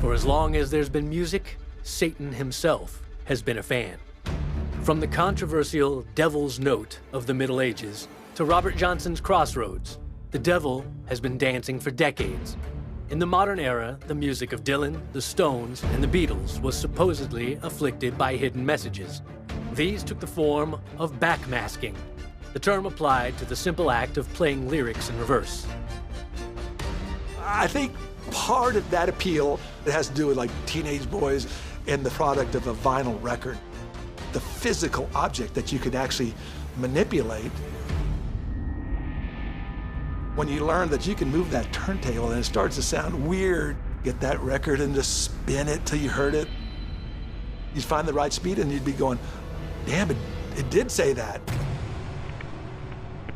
For as long as there's been music, Satan himself has been a fan. From the controversial Devil's Note of the Middle Ages to Robert Johnson's Crossroads, the devil has been dancing for decades. In the modern era, the music of Dylan, the Stones, and the Beatles was supposedly afflicted by hidden messages. These took the form of backmasking, the term applied to the simple act of playing lyrics in reverse. I think part of that appeal, it has to do with like teenage boys and the product of a vinyl record. The physical object that you could actually manipulate. When you learn that you can move that turntable and it starts to sound weird, get that record and just spin it till you heard it. You'd find the right speed and you'd be going, damn, it did say that.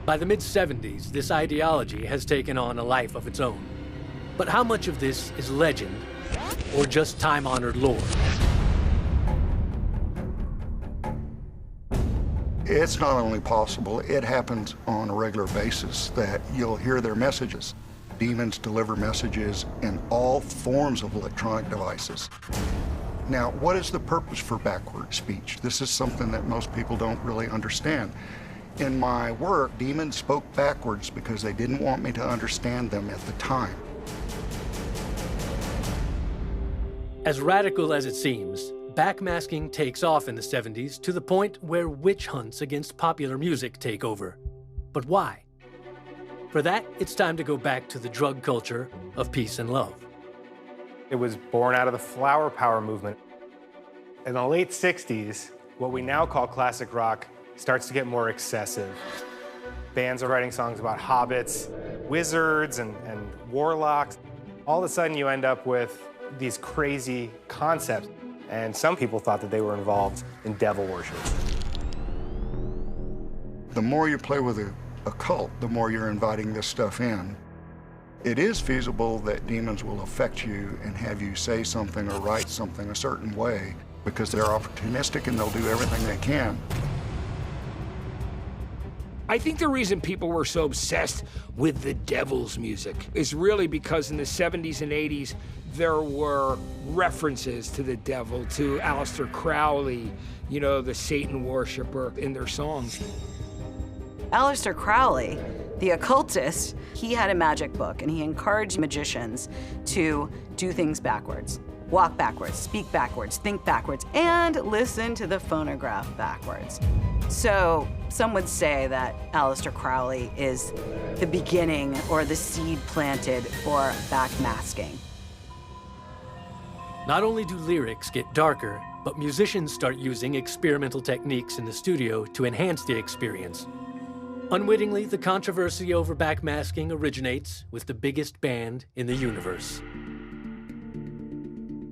By the mid-70s, this ideology has taken on a life of its own. But how much of this is legend or just time-honored lore? It's not only possible, it happens on a regular basis that you'll hear their messages. Demons deliver messages in all forms of electronic devices. Now, what is the purpose for backward speech? This is something that most people don't really understand. In my work, demons spoke backwards because they didn't want me to understand them at the time. As radical as it seems, backmasking takes off in the 70s to the point where witch hunts against popular music take over. But why? For that, it's time to go back to the drug culture of peace and love. It was born out of the flower power movement. In the late 60s, what we now call classic rock starts to get more excessive. Bands are writing songs about hobbits, wizards, and warlocks. All of a sudden, you end up with these crazy concepts. And some people thought that they were involved in devil worship. The more you play with a cult, the more you're inviting this stuff in. It is feasible that demons will affect you and have you say something or write something a certain way because they're opportunistic and they'll do everything they can. I think the reason people were so obsessed with the devil's music is really because in the 70s and 80s, there were references to the devil, to Aleister Crowley, you know, the Satan worshiper, in their songs. Aleister Crowley, the occultist, he had a magic book and he encouraged magicians to do things backwards. Walk backwards, speak backwards, think backwards, and listen to the phonograph backwards. So some would say that Aleister Crowley is the beginning or the seed planted for backmasking. Not only do lyrics get darker, but musicians start using experimental techniques in the studio to enhance the experience. Unwittingly, the controversy over backmasking originates with the biggest band in the universe.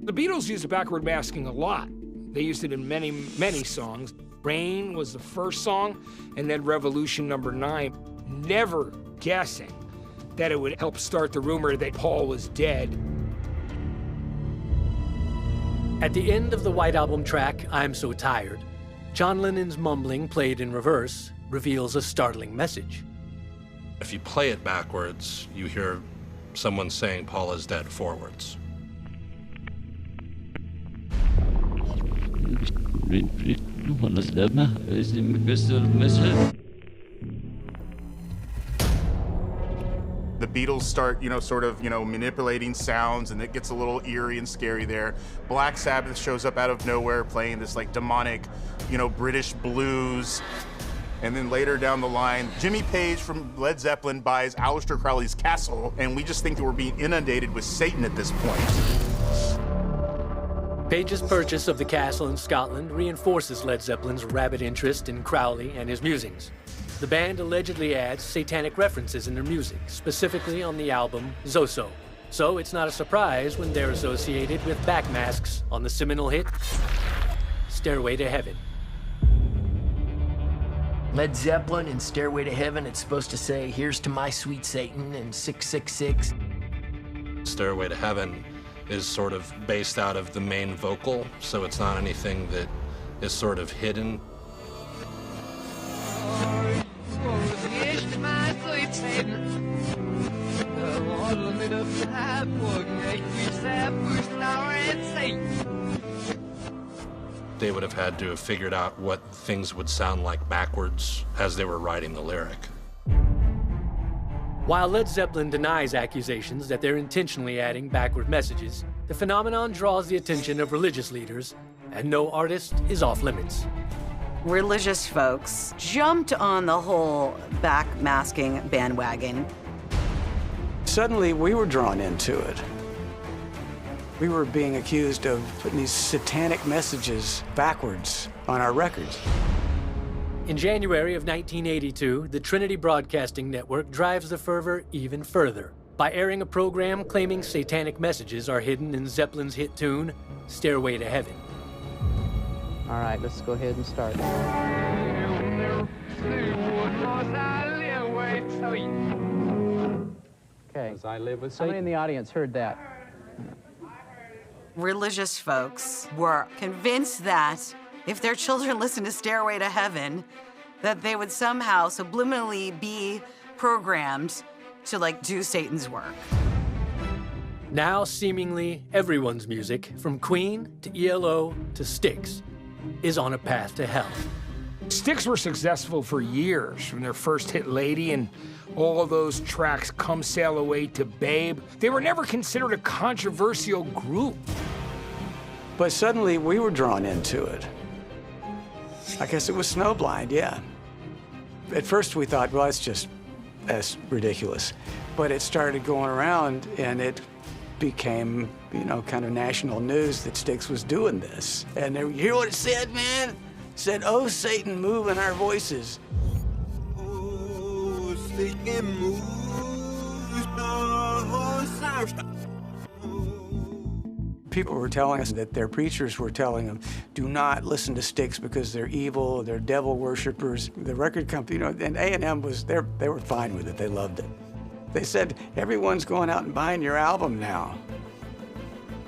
The Beatles used backward masking a lot. They used it in many, many songs. Rain was the first song, and then Revolution number 9, never guessing that it would help start the rumor that Paul was dead. At the end of the White Album track, I'm So Tired, John Lennon's mumbling played in reverse reveals a startling message. If you play it backwards, you hear someone saying Paul is dead forwards. The Beatles start, manipulating sounds, and it gets a little eerie and scary there. Black Sabbath shows up out of nowhere playing this demonic, British blues. And then later down the line, Jimmy Page from Led Zeppelin buys Aleister Crowley's castle, and we just think that we're being inundated with Satan at this point. Page's purchase of the castle in Scotland reinforces Led Zeppelin's rabid interest in Crowley and his musings. The band allegedly adds satanic references in their music, specifically on the album Zoso. So it's not a surprise when they're associated with backmasks on the seminal hit Stairway to Heaven. Led Zeppelin in Stairway to Heaven, it's supposed to say, "Here's to my sweet Satan," and 666. Stairway to Heaven is sort of based out of the main vocal, so it's not anything that is sort of hidden. They would have had to have figured out what things would sound like backwards as they were writing the lyric. While Led Zeppelin denies accusations that they're intentionally adding backward messages, the phenomenon draws the attention of religious leaders, and no artist is off limits. Religious folks jumped on the whole backmasking bandwagon. Suddenly, we were drawn into it. We were being accused of putting these satanic messages backwards on our records. In January of 1982, the Trinity Broadcasting Network drives the fervor even further by airing a program claiming satanic messages are hidden in Zeppelin's hit tune, Stairway to Heaven. All right, let's go ahead and start. Okay. As I live with Satan. How many in the audience heard that? Religious folks were convinced that if their children listened to Stairway to Heaven, that they would somehow subliminally be programmed to, like, do Satan's work. Now, seemingly everyone's music, from Queen to ELO to Styx, is on a path to hell. Styx were successful for years, from their first hit Lady and all of those tracks, Come Sail Away to Babe. They were never considered a controversial group. But suddenly, we were drawn into it. I guess it was snowblind, yeah. At first, we thought, well, that's ridiculous. But it started going around, and it became, you know, kind of national news that Styx was doing this. And you hear what it said, man? It said, "Oh, Satan, move in our voices." Oh, Satan, move. People were telling us that their preachers were telling them, do not listen to Styx because they're evil, they're devil worshipers. The record company, you know, and A&M was, they were fine with it, they loved it. They said, everyone's going out and buying your album now.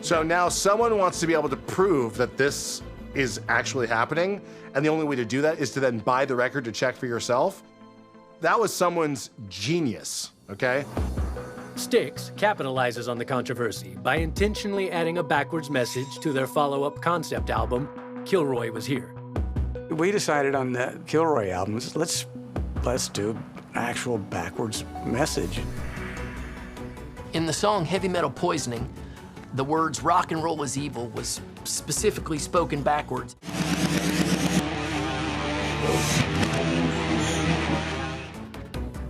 So now someone wants to be able to prove that this is actually happening, and the only way to do that is to then buy the record to check for yourself. That was someone's genius, okay? Styx capitalizes on the controversy by intentionally adding a backwards message to their follow-up concept album, Kilroy Was Here. We decided on the Kilroy albums, let's do an actual backwards message. In the song Heavy Metal Poisoning, the words rock and roll is evil was specifically spoken backwards.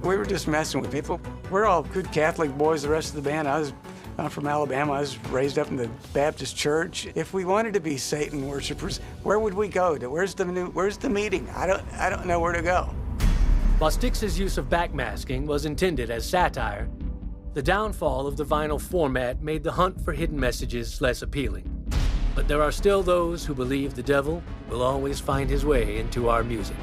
We were just messing with people. We're all good Catholic boys, the rest of the band. I'm from Alabama. I was raised up in the Baptist church. If we wanted to be Satan worshipers, where would we go? Where's the meeting? I don't know where to go. While Styx's use of backmasking was intended as satire, the downfall of the vinyl format made the hunt for hidden messages less appealing. But there are still those who believe the devil will always find his way into our music.